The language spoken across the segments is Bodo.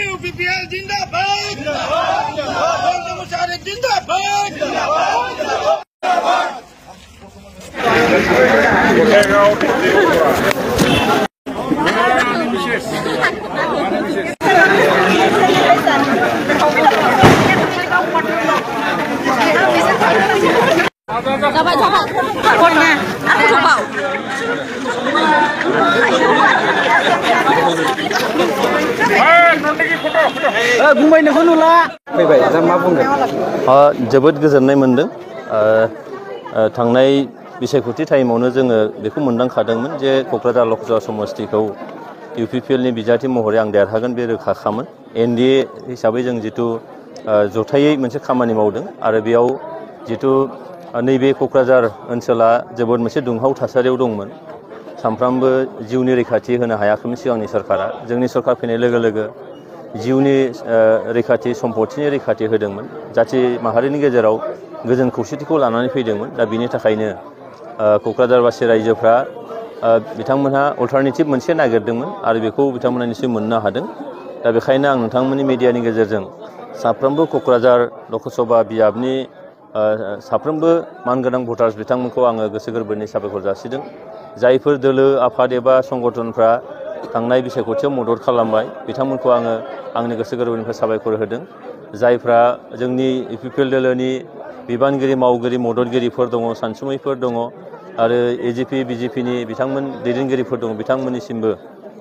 यूपीपीएल जिंदाबाद जिंदाबाद मुशाहिद जिंदाबाद जोबोद गोजोननाय मोनदों थांनाय बिसायख'थि टाइमावनो जोङो बेखौ मोनदांखादोंमोन जे क'क्राझार लकसभा समस्तिखौ इउपिपिएलनि बिजाथि महरै आं देरहागोन बे रोखाखामोन एनडिए हिसाबै जों जितु जथायै मोनसे खामानि मावदों आरो बेयाव जितु नैबे क'क्राझार ओनसोला जोबोद मोनसे दुंहाव थासारियाव दंमोन सानफ्रामबो जिउनि रैखाथि होनो हायाखैमोन सिगांनि सरकारा जोंनि सरकार फैनाय लोगो लोगो जिउनि रैखाथि सम्पथिनि रैखाथि होदोंमोन जाथि माहारिनि गेजेराव गोजोन खौसेथिखौ लानानै फैदोंमोन दा बिनि थाखायनो क'क्राझारबासि रायजोफ्रा बिथांमोनहा अल्टारनेटिभ मोनसे नागिरदोंमोन आरो बेखौ बिथांमोनहा निसय मोननो हादों दा बेखायनो आं नोंथांमोननि मिडियानि गेजेरजों साफ्रोमबो क'क्राझार लकसभा बियाबनि साफ्रोमबो मानगोनां भटार्स बिथांमोनखौ आङो गोसो गोरबोनि साबायखर जासिदों जायफोर दोलो आफाद एबा संगठनफ्रा थांनाय बिसायख'थियाव मदद खालामबाय बिथांमोनखौ आङो आंनि गोसो गोरबोनिफ्राय साबायखर होदों जायफ्रा जोंनि इउपिपिएल दोलोनि बिबानगिरि मावगिरि मददगिरिफोर दङ सानसुमैफोर दङ आरो एजिपि बिजेपिनि बिथांमोन दैदेनगिरिफोर दङ बिथांमोननिसिमबो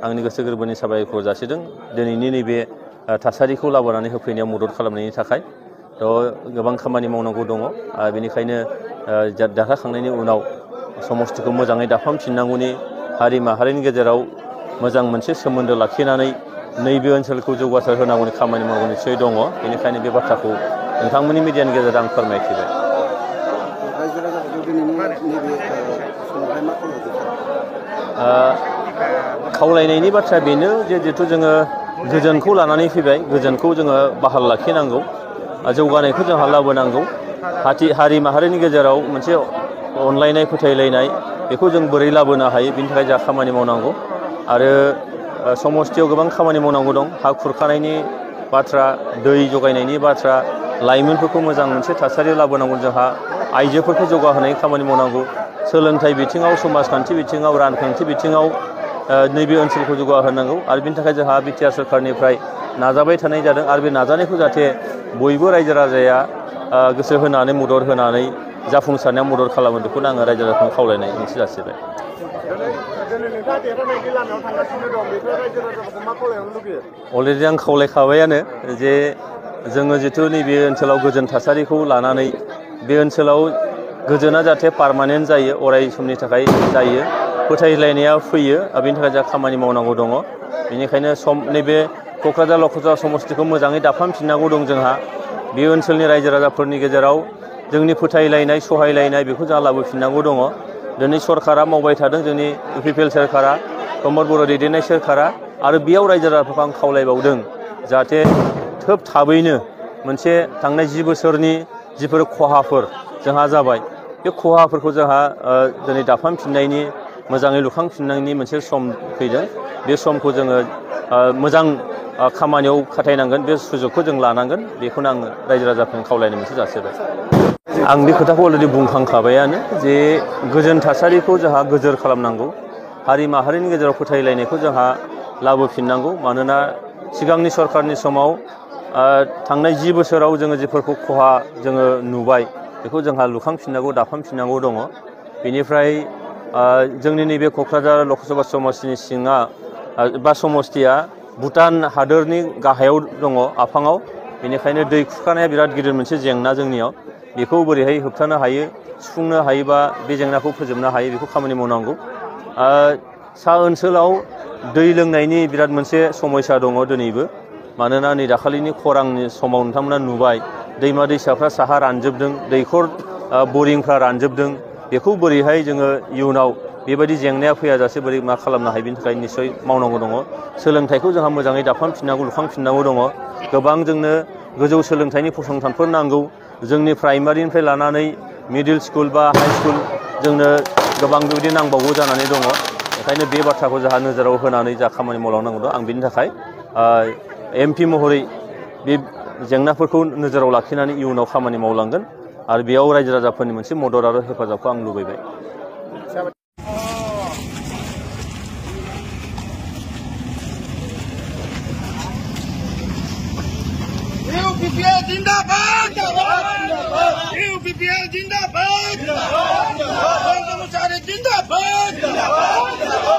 आंनि गोसो गोरबोनि साबायखर जासिदों दिनैनि नैबे थासारिखौ लाबोनानै होफैनायाव मदद खालामनायनि थाखाय थ' गोबां खामानि मावनांगौ दङ बेनिखायनो देरहाखांनायनि उनाव समस्तिखौ मोजाङै दाफामफिननांगौनि हारि माहारिनि गेजेराव मोजां मोनसे सोमोन्दो लाखिनानै नैबे ओनसोलखौ जौगासार होनांगौनि खामानि मावनो निस्सय दङ बेनिखायनो बे बाथ्राखौ नोंथांमोननि मिडियानि गेजेरजों आं फोरमायथिबाय खावलायनायनि बाथ्राया बेनो जे जिहेथु जोङो गोजोनखौ लानानै फैबाय गोजोनखौ जोङो बाहाल लाखिनांगौ जौगानायखौ जोंहा लाबोनांगौ हारि माहारिनि गेजेराव मोनसे अनलायनाय फोथायलायनाय बेखौ जों बोरै लाबोनो हायो बिनि थाखाय जोंहा खामानि मावनांगौ आरो समस्तियाव गोबां खामानि मावनांगौ दं हा खुरखानायनि बाथ्रा दै जगायनायनि बाथ्रा लाइमोनफोरखौ मोजां मोनसे थासारियाव लाबोनांगौ जोंहा आइजोफोरखौ जौगाहोनायनि खामानि मावनांगौ सोलोंथाइ बिथिङाव समाजखान्थि बिथिङाव रांखान्थि बिथिङाव नैबे ओनसोलखौ जौगाहोनांगौ आरो बिनि थाखाय जोंहा बिटिआर सरकारनिफ्राय नाजाबाय थानाय जादों आरो बे नाजानायखौ जाहाथे बयबो रायजो राजाया गोसो होनानै मदद होनानै जाफुंसारनायाव मदद खालामो बेखौनो आङो रायजो राजाखौ खावलायनाय मोनसे जासिबाय अलरेडि आं खावलायखाबायानो जे जोङो जिथु नैबे ओनसोलाव गोजोन थासारिखौ लानानै बे ओनसोलाव गोजोना जाहाथे पारमानेन्ट जायो अराय समनि थाखाय जायो फोथायलायनाया फैयो बेनि थाखाय जोंहा खामानि मावनांगौ दङ बेनिखायनो नैबे क'क्राझार लकसभा समस्तिखौ मोजाङै दाफामफिननांगौ दं जोंहा बे ओनसोलनि रायजो राजाफोरनि गेजेराव जोंनि फोथायलायनाय सहायलायनाय बेखौ जोंहा लाबोफिननांगौ दङ दिनै सरकारा मावबाय थादों जोंनि इउपिपिएल सरकारा प्रमद बर' दैदेननाय सरकारा आरो बेयाव रायजो राजाफोरखौ आं खावलायबावदों जाहाथे थाबैनो मोनसे थांनाय 10 बोसोरनि जिफोर खहाफोर जोंहा जाबाय बे खहाफोरखौ जोंहा दिनै दाफामफिननायनि मोजाङै लुखांफिननायनि मोनसे सम फैदों बे समखौ जोङो मोजां खामानियाव खाथायनांगोन बे सुजुगखौ जों लानांगोन बेखौनो आङो रायजो राजाफोरनो खावलायनो मोनसे जासिबाय आं बे खोथाखौ अलरेडि बुंखांखाबायानो जे गोजोन थासारिखौ जोंहा गोजोर खालामनांगौ हारि माहारिनि गेजेराव फोथायलायनायखौ जोंहा लाबोफिननांगौ मानोना सिगांनि सरकारनि समाव थांनाय 10 बोसोराव जोङो जेफोरखौ खहा जोङो नुबाय बेखौ जोंहा लुखांफिननांगौ दाफामफिननांगौ दङ बेनिफ्राय जोंनि नैबे क'क्राझार लकसभा समस्तिनि सिङा बा समस्तिया भुटान हादोरनि गाहायाव दङ आफाङाव बेनिखायनो दै खुरखानाया बिराद गिदिर मोनसे जेंना जोंनियाव बेखौ बोरैहाय होबथानो हायो सुफुंनो हायोबा बे जेंनाखौ फोजोबनो हायो बेखौ खामानि मावनांगौ सा ओनसोलाव दै लोंनायनि बिराद मोनसे समस्या दङ दिनैबो मानोना नै दाखालिनि खरांनि समाव नोंथांमोना नुबाय दैमा दैसाफ्रा साहा रानजोबदों दैखर बरिंफ्रा रानजोबदों बेखौ बोरैहाय जोङो इयुनाव बेबायदि जेंनाया फैयाजासे बोरै मा खालामनो हायो बेनि थाखाय निस्सय मावनांगौ दङ सोलोंथाइखौ जोंहा मोजाङै दाफामफिननांगौ लुखांफिननांगौ दङ गोबां जोंनो गोजौ सोलोंथाइनि फसंथानफोर नांगौ जोंनि प्राइमारिनिफ्राय लानानै मिडिल स्कुल बा हाइ स्कुल जोंनो गोबां बेबायदि नांबावगौ जानानै दङ ओंखायनो बे बाथ्राखौ जोंहा नोजोराव होनानै जा खामानि मावलांनांगौ दं आं बिनि थाखाय एमपि महरै बे जेंनाफोरखौ नोजोराव लाखिनानै इयुनाव खामानि मावलांगोन आरो बेयाव रायजो राजाफोरनि मोनसे मदद आरो हेफाजाबखौ आं लुबैबाय। UPPL जिंदाबाद UPPL जिंदाबाद